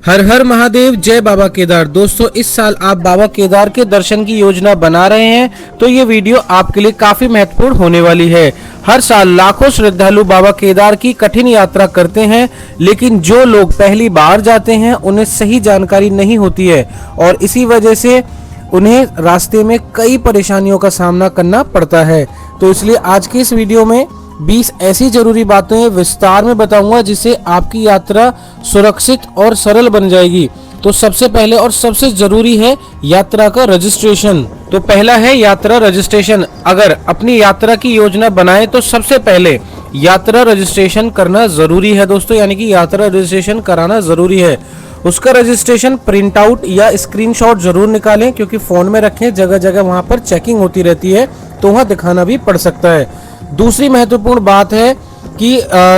हर हर महादेव, जय बाबा केदार। दोस्तों, इस साल आप बाबा केदार के दर्शन की योजना बना रहे हैं तो ये वीडियो आपके लिए काफी महत्वपूर्ण होने वाली है। हर साल लाखों श्रद्धालु बाबा केदार की कठिन यात्रा करते हैं, लेकिन जो लोग पहली बार जाते हैं उन्हें सही जानकारी नहीं होती है और इसी वजह से उन्हें रास्ते में कई परेशानियों का सामना करना पड़ता है। तो इसलिए आज की इस वीडियो में 20 ऐसी जरूरी बातें विस्तार में बताऊंगा जिससे आपकी यात्रा सुरक्षित और सरल बन जाएगी। तो सबसे पहले और सबसे जरूरी है यात्रा का रजिस्ट्रेशन। तो पहला है यात्रा रजिस्ट्रेशन। अगर अपनी यात्रा की योजना बनाए तो सबसे पहले यात्रा रजिस्ट्रेशन करना जरूरी है दोस्तों, यानी कि यात्रा रजिस्ट्रेशन कराना जरूरी है। उसका रजिस्ट्रेशन प्रिंट आउट या स्क्रीनशॉट जरूर निकालें, क्योंकि फोन में रखें, जगह जगह वहां पर चेकिंग होती रहती है तो वहां दिखाना भी पड़ सकता है। दूसरी महत्वपूर्ण बात है कि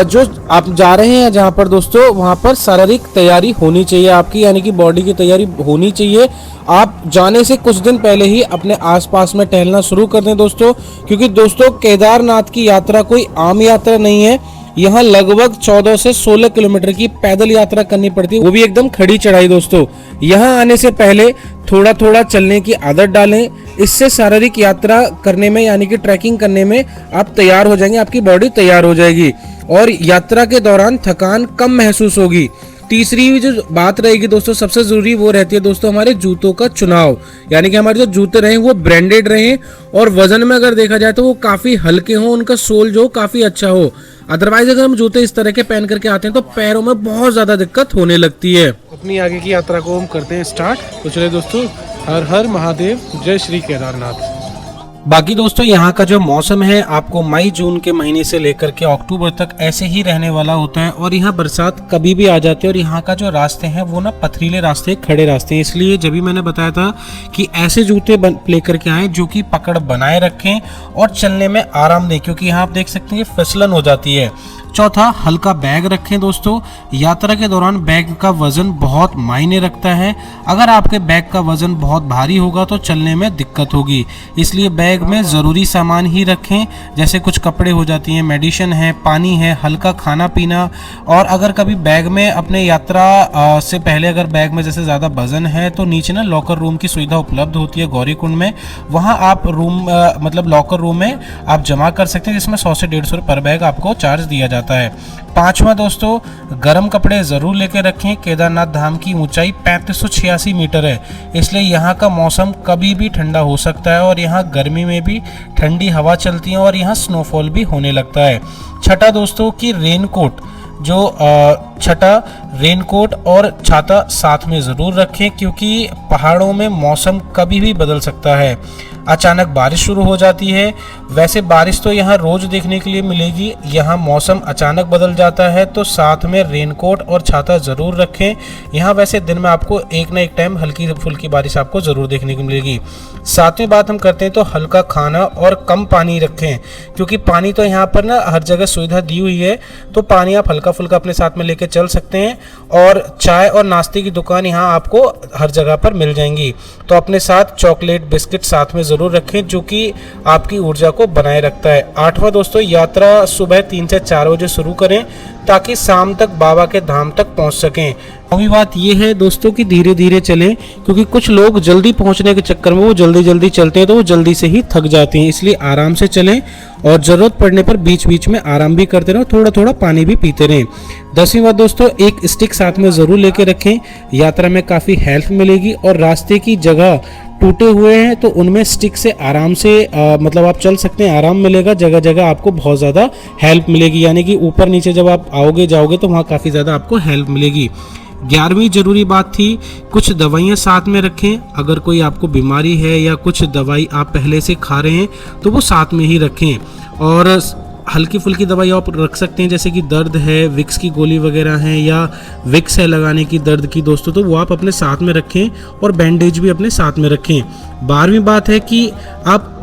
जो आप जा रहे हैं जहां पर दोस्तों, वहां पर शारीरिक तैयारी होनी चाहिए आपकी, यानी कि बॉडी की तैयारी होनी चाहिए। आप जाने से कुछ दिन पहले ही अपने आसपास में टहलना शुरू कर दें दोस्तों, क्योंकि दोस्तों केदारनाथ की यात्रा कोई आम यात्रा नहीं है। यहाँ लगभग 14 से 16 किलोमीटर की पैदल यात्रा करनी पड़ती है, वो भी एकदम खड़ी चढ़ाई दोस्तों। यहाँ आने से पहले थोड़ा थोड़ा चलने की आदत डालें, इससे शारीरिक यात्रा करने में यानी कि ट्रैकिंग करने में आप तैयार हो जाएंगे, आपकी बॉडी तैयार हो जाएगी और यात्रा के दौरान थकान कम महसूस होगी। तीसरी जो बात रहेगी दोस्तों सबसे जरूरी वो रहती है दोस्तों हमारे जूतों का चुनाव, यानी कि हमारे जो जूते रहें वो ब्रांडेड रहें और वजन में अगर देखा जाए तो वो काफी हल्के हों, उनका सोल जो काफी अच्छा हो। अदरवाइज अगर हम जूते इस तरह के पहन करके आते हैं तो पैरों में बहुत ज्यादा दिक्कत होने लगती है। अपनी आगे की यात्रा को हम करते हैं स्टार्ट। तो चलिए दोस्तों, हर हर महादेव, जय श्री केदारनाथ। बाकी दोस्तों यहाँ का जो मौसम है आपको मई जून के महीने से लेकर के अक्टूबर तक ऐसे ही रहने वाला होता है और यहाँ बरसात कभी भी आ जाती है। और यहाँ का जो रास्ते हैं वो ना पथरीले रास्ते, खड़े रास्ते हैं, इसलिए जब भी मैंने बताया था कि ऐसे जूते लेकर के आए जो कि पकड़ बनाए रखें और चलने में आराम दें, क्योंकि यहाँ आप देख सकते हैं फिसलन हो जाती है। चौथा, हल्का बैग रखें दोस्तों। यात्रा के दौरान बैग का वजन बहुत मायने रखता है। अगर आपके बैग का वजन बहुत भारी होगा तो चलने में दिक्कत होगी, इसलिए बैग में ज़रूरी सामान ही रखें, जैसे कुछ कपड़े हो जाती हैं, मेडिसिन है, पानी है, हल्का खाना पीना। और अगर कभी बैग में अपने यात्रा से पहले अगर बैग में जैसे ज़्यादा वजन है तो नीचे ना लॉकर रूम की सुविधा उपलब्ध होती है गौरीकुंड में, वहाँ आप रूम मतलब लॉकर रूम में आप जमा कर सकते हैं, जिसमें 100 से 150 रुपये पर बैग आपको चार्ज दिया जाता है। पांचवा दोस्तों, गर्म कपड़े जरूर लेके रखें। केदारनाथ धाम की ऊंचाई 3586 मीटर है, इसलिए यहाँ का मौसम कभी भी ठंडा हो सकता है और यहाँ गर्मी में भी ठंडी हवा चलती है और यहाँ स्नोफॉल भी होने लगता है। छठा दोस्तों कि रेनकोट, छठा रेनकोट और छाता साथ में ज़रूर रखें, क्योंकि पहाड़ों में मौसम कभी भी बदल सकता है। अचानक बारिश शुरू हो जाती है, वैसे बारिश तो यहाँ रोज देखने के लिए मिलेगी, यहाँ मौसम अचानक बदल जाता है तो साथ में रेनकोट और छाता ज़रूर रखें। यहाँ वैसे दिन में आपको एक ना एक टाइम हल्की फुल्की बारिश आपको ज़रूर देखने को मिलेगी। सातवीं बात हम करते हैं तो हल्का खाना और कम पानी रखें, क्योंकि पानी तो यहाँ पर ना हर जगह सुविधा दी हुई है, तो पानी आप हल्का फुल्का अपने साथ में लेके चल सकते हैं। और चाय और नाश्ते की दुकान यहाँ आपको हर जगह पर मिल जाएंगी, तो अपने साथ चॉकलेट बिस्किट साथ में ज़रूर रखें, जो कि आपकी ऊर्जा को बनाए रखता है। आठवां दोस्तों, यात्रा सुबह 3 से 4 बजे शुरू करें ताकि शाम तक बाबा के धाम तक पहुंच सकें। नौवीं बात यह है दोस्तों कि धीरे धीरे चलें, क्योंकि कुछ लोग जल्दी पहुंचने के चक्कर में वो जल्दी जल्दी चलते हैं तो वो जल्दी से ही थक जाते हैं, इसलिए आराम से चलें और ज़रूरत पड़ने पर बीच बीच में आराम भी करते रहें, थोड़ा थोड़ा पानी भी पीते रहें। 10वीं बात दोस्तों, एक स्टिक साथ में ज़रूर लेके रखें, यात्रा में काफ़ी हेल्प मिलेगी और रास्ते की जगह टूटे हुए हैं तो उनमें स्टिक से आराम से मतलब आप चल सकते हैं, आराम मिलेगा, जगह जगह आपको बहुत ज़्यादा हेल्प मिलेगी, यानी कि ऊपर नीचे जब आप आओगे जाओगे तो वहाँ काफ़ी ज़्यादा आपको हेल्प मिलेगी। 11वीं जरूरी बात थी, कुछ दवाइयाँ साथ में रखें। अगर कोई आपको बीमारी है या कुछ दवाई आप पहले से खा रहे हैं तो वो साथ में ही रखें। और हल्की फुल्की दवाई आप रख सकते हैं, जैसे कि दर्द है, विक्स की गोली वगैरह हैं या विक्स है लगाने की दर्द की दोस्तों, तो वो आप अपने साथ में रखें और बैंडेज भी अपने साथ में रखें। 12वीं बात है कि आप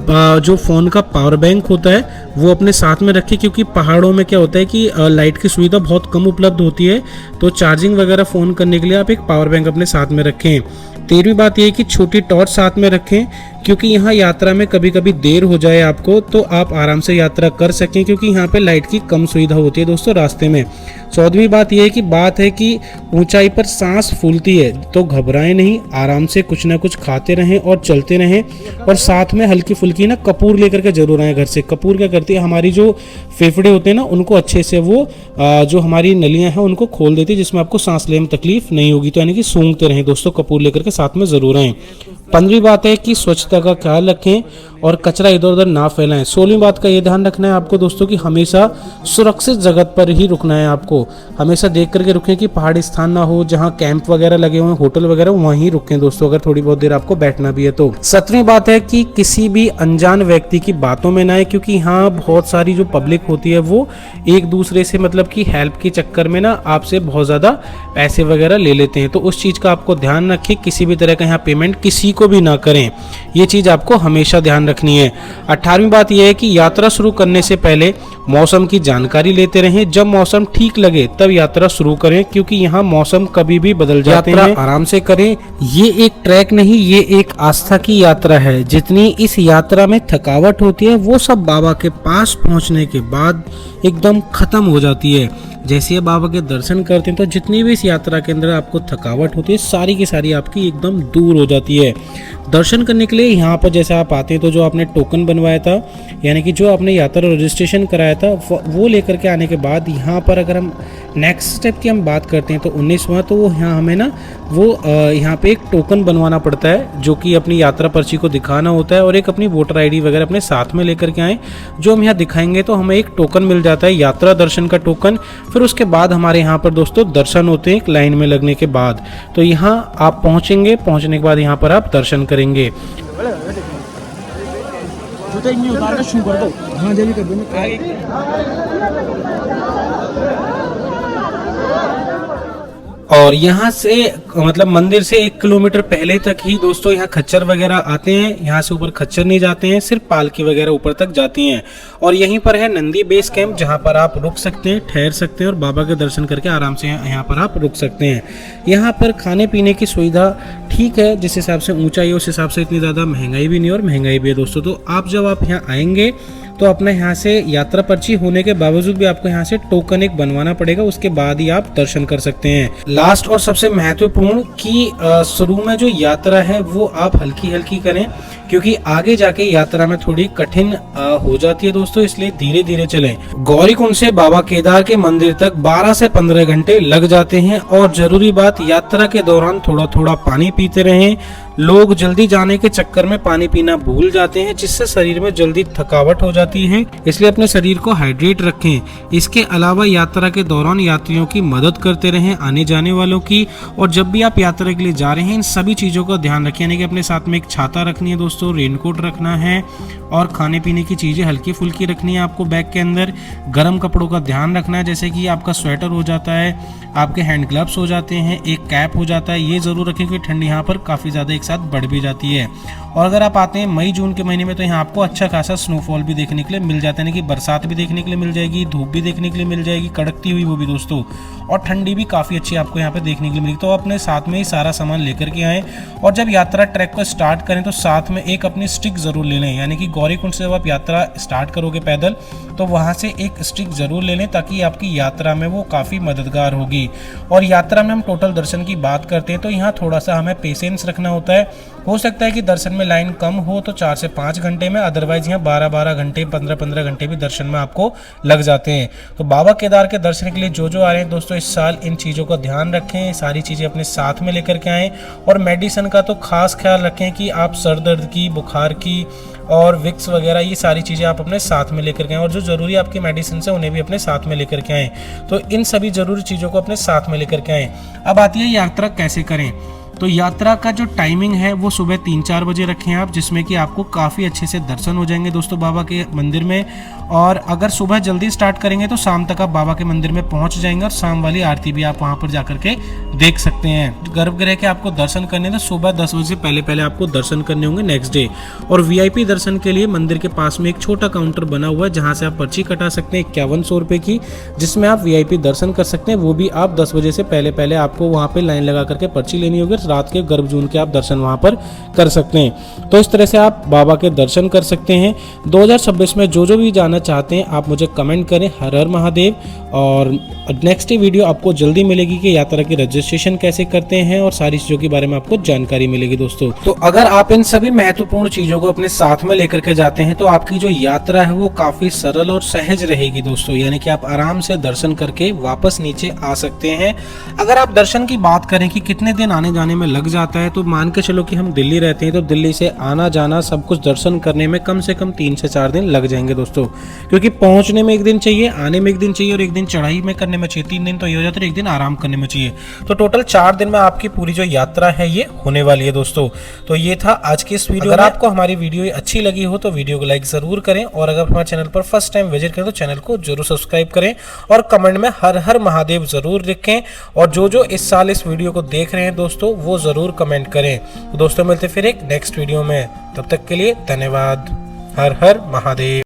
जो फ़ोन का पावर बैंक होता है वो अपने साथ में रखें, क्योंकि पहाड़ों में क्या होता है कि लाइट की सुविधा बहुत कम उपलब्ध होती है, तो चार्जिंग वगैरह फ़ोन करने के लिए आप एक पावर बैंक अपने साथ में रखें। 13वीं बात यह है कि छोटी टॉर्च साथ में रखें, क्योंकि यहाँ यात्रा में कभी कभी देर हो जाए आपको तो आप आराम से यात्रा कर सकें, क्योंकि यहाँ पे लाइट की कम सुविधा होती है दोस्तों रास्ते में। 14वीं बात यह है कि ऊंचाई पर सांस फूलती है तो घबराएं नहीं, आराम से कुछ ना कुछ खाते रहें और चलते रहें, और साथ में हल्की फुल्की ना कपूर लेकर के जरूर आए घर से। कपूर क्या करती है, हमारी जो फेफड़े होते हैं ना उनको अच्छे से वो जो हमारी नलियां हैं उनको खोल देती है, जिसमें आपको सांस लेने में तकलीफ नहीं होगी। तो यानी कि सूंघते रहें दोस्तों, कपूर लेकर के साथ में जरूर आएं। 15वीं बात है कि स्वच्छता का ख्याल रखें और कचरा इधर उधर ना फैलाएं। 16वीं बात का ये ध्यान रखना है आपको दोस्तों कि हमेशा सुरक्षित जगह पर ही रुकना है आपको, हमेशा देख करके रुकें कि पहाड़ी स्थान ना हो जहां कैंप वगैरह लगे हुए हैं, होटल वगैरह, वहीं रुकें दोस्तों अगर थोड़ी बहुत देर आपको बैठना भी है तो। 17वीं बात है कि किसी भी अनजान व्यक्ति की बातों में ना आए, क्योंकि यहाँ बहुत सारी जो पब्लिक होती है वो एक दूसरे से मतलब कि हेल्प के चक्कर में ना आपसे बहुत ज़्यादा पैसे वगैरह ले लेते हैं, तो उस चीज़ का आपको ध्यान रखें। किसी भी तरह का यहाँ पेमेंट किसी को भी ना करें, ये चीज़ आपको हमेशा ध्यान रखनी है। 18वीं बात यह है कि यात्रा शुरू करने से पहले मौसम की जानकारी लेते रहें। जब मौसम ठीक लगे तब यात्रा शुरू करें, क्योंकि यहाँ मौसम कभी भी बदल जाते हैं। आराम से करें, ये एक ट्रैक नहीं, ये एक आस्था की यात्रा है। जितनी इस यात्रा में थकावट होती है वो सब बाबा के पास पहुंचने के बाद एकदम खत्म हो जाती है। जैसे ही बाबा के दर्शन करते हैं तो जितनी भी इस यात्रा के अंदर आपको थकावट होती है सारी की सारी आपकी एकदम दूर हो जाती है। दर्शन करने के लिए यहाँ पर जैसे आप आते हैं तो जो आपने टोकन बनवाया था, यानी कि जो आपने यात्रा रजिस्ट्रेशन कराया था, वो लेकर के आने के बाद यहाँ पर अगर हम नेक्स्ट स्टेप की हम बात करते हैं तो 19वां, तो वो यहाँ हमें ना वो यहाँ पे एक टोकन बनवाना पड़ता है, जो कि अपनी यात्रा पर्ची को दिखाना होता है, और एक अपनी वोटर आईडी वगैरह अपने साथ में लेकर के आए, जो हम यहाँ दिखाएंगे तो हमें एक टोकन मिल जाता है, यात्रा दर्शन का टोकन। फिर उसके बाद हमारे यहाँ पर दोस्तों दर्शन होते हैं एक लाइन में लगने के बाद। तो यहाँ आप पहुँचेंगे, पहुँचने के बाद यहाँ पर आप दर्शन करेंगे। और यहाँ से मतलब मंदिर से 1 किलोमीटर पहले तक ही दोस्तों यहाँ खच्चर वगैरह आते हैं, यहाँ से ऊपर खच्चर नहीं जाते हैं, सिर्फ पालकी वगैरह ऊपर तक जाती हैं। और यहीं पर है नंदी बेस कैंप, जहाँ पर आप रुक सकते हैं, ठहर सकते हैं और बाबा के दर्शन करके आराम से यहाँ पर आप रुक सकते हैं। यहाँ पर खाने पीने की सुविधा ठीक है, जिस हिसाब से ऊंचाई है उस हिसाब से इतनी ज़्यादा महंगाई भी नहीं और महंगाई भी है दोस्तों। तो आप जब आप यहाँ आएंगे तो अपने यहाँ से यात्रा पर्ची होने के बावजूद भी आपको यहाँ से टोकन एक बनवाना पड़ेगा, उसके बाद ही आप दर्शन कर सकते हैं। लास्ट और सबसे महत्वपूर्ण कि शुरू में जो यात्रा है वो आप हल्की हल्की करें, क्योंकि आगे जाके यात्रा में थोड़ी कठिन हो जाती है दोस्तों, इसलिए धीरे धीरे चलें। गौरीकुंड से बाबा केदार के मंदिर तक 12 से 15 घंटे लग जाते हैं, और जरूरी बात, यात्रा के दौरान थोड़ा थोड़ा पानी पीते रहें। लोग जल्दी जाने के चक्कर में पानी पीना भूल जाते हैं, जिससे शरीर में जल्दी थकावट हो जाती है, इसलिए अपने शरीर को हाइड्रेट रखें। इसके अलावा यात्रा के दौरान यात्रियों की मदद करते रहें, आने जाने वालों की, और जब भी आप यात्रा के लिए जा रहे हैं इन सभी चीज़ों का ध्यान रखें, यानी कि अपने साथ में एक छाता रखनी है दोस्तों, रेनकोट रखना है, और खाने पीने की चीज़ें हल्की फुल्की रखनी है आपको बैग के अंदर। गर्म कपड़ों का ध्यान रखना है, जैसे कि आपका स्वेटर हो जाता है, आपके हैंड ग्लव्स हो जाते हैं, एक कैप हो जाता है, ये ज़रूर रखें क्योंकि ठंडी यहाँ पर काफ़ी ज़्यादा एक साथ बढ़ भी जाती है। और अगर आप आते हैं मई जून के महीने में तो यहाँ आपको अच्छा खासा स्नोफॉल भी देखने के लिए मिल जाता है, कि बरसात भी देखने के लिए मिल जाएगी, धूप भी देखने के लिए मिल जाएगी, कड़कती हुई वो भी दोस्तों, और ठंडी भी काफ़ी अच्छी आपको यहाँ पे देखने के लिए मिलेगी। तो अपने साथ में ही सारा सामान लेकर के आएँ, और जब यात्रा ट्रैक को स्टार्ट करें तो साथ में एक अपनी स्टिक ज़रूर ले लें, यानी कि गौरीकुंड से जब आप यात्रा स्टार्ट करोगे पैदल तो वहाँ से एक स्टिक ज़रूर ले लें, ताकि आपकी यात्रा में वो काफ़ी मददगार होगी। और यात्रा में हम टोटल दर्शन की बात करते हैं तो यहाँ थोड़ा सा हमें पेशेंस रखना होता है। हो सकता है कि दर्शन में लाइन कम हो तो 4 से 5 घंटे में, अदरवाइज यहाँ 12-12 घंटे 15-15 घंटे भी दर्शन में आपको लग जाते हैं। तो बाबा केदार के दर्शन के लिए जो आ रहे हैं दोस्तों इस साल इन चीज़ों का ध्यान रखें, सारी चीज़ें अपने साथ में लेकर के आएँ, और मेडिसिन का तो खास ख्याल रखें कि आप सर दर्द की, बुखार की और विक्स वगैरह ये सारी चीज़ें आप अपने साथ में लेकर के आएँ, और जो ज़रूरी आपकी मेडिसिन है उन्हें भी अपने साथ में लेकर के आएँ। तो इन सभी ज़रूरी चीज़ों को अपने साथ में लेकर के आएँ। अब आती है यात्रा कैसे करें। तो यात्रा का जो टाइमिंग है वो सुबह 3-4 बजे रखें आप, जिसमें कि आपको काफ़ी अच्छे से दर्शन हो जाएंगे दोस्तों बाबा के मंदिर में। और अगर सुबह जल्दी स्टार्ट करेंगे तो शाम तक आप बाबा के मंदिर में पहुंच जाएंगे और शाम वाली आरती भी आप वहां पर जाकर के देख सकते हैं। गर्भगृह के आपको दर्शन करने तो सुबह 10 बजे से पहले पहले आपको दर्शन करने होंगे नेक्स्ट डे। और वीआईपी दर्शन के लिए मंदिर के पास में एक छोटा काउंटर बना हुआ है जहां से आप पर्ची कटा सकते हैं 5100 रुपये की, जिसमें आप वीआईपी दर्शन कर सकते हैं। वो भी आप 10 बजे से पहले पहले आपको वहां पे लाइन लगा करके पर्ची लेनी होगी, रात के गर्भजून के आप दर्शन वहां पर कर सकते हैं। तो इस तरह से आप बाबा के दर्शन कर सकते हैं। 2026 में जो भी जाना चाहते हैं आप मुझे कमेंट करें। हर हर महादेव। और नेक्स्ट वीडियो आपको जल्दी मिलेगी कि यात्रा की रजिस्ट्रेशन कैसे करते हैं और सारी चीजों के बारे में आपको जानकारी मिलेगी दोस्तों। तो अगर आप इन सभी महत्वपूर्ण चीजों को अपने साथ में लेकर के जाते हैं तो आपकी जो यात्रा है वो काफी सरल और सहज रहेगी दोस्तों, यानी कि आप आराम से दर्शन करके वापस नीचे आ सकते हैं। अगर आप दर्शन की बात करें कि कितने दिन आने जाने में लग जाता है, तो मान के चलो कि हम दिल्ली रहते हैं तो दिल्ली से आना जाना सब कुछ दर्शन करने में कम से कम 3 से 4 दिन लग जाएंगे दोस्तों, क्योंकि पहुंचने में 1 दिन चाहिए, आने में 1 दिन चाहिए और 1 दिन चढ़ाई में करने में चाहिए। 3 दिन तो ये हो जाता है, 1 दिन आराम करने में चाहिए। तो टोटल 4 दिन में आपकी पूरी जो यात्रा है ये होने वाली है दोस्तों। तो ये था आज की इस वीडियो। अगर आपको हमारी वीडियो अच्छी लगी हो तो वीडियो को लाइक जरूर करें, और अगर हमारे चैनल पर फर्स्ट टाइम विजिट करें तो चैनल को जरूर सब्सक्राइब करें और कमेंट में हर हर महादेव जरूर लिखें। और जो इस साल इस वीडियो को देख रहे हैं दोस्तों वो जरूर कमेंट करें। तो दोस्तों मिलते फिर एक नेक्स्ट वीडियो में, तब तक के लिए धन्यवाद। हर हर महादेव।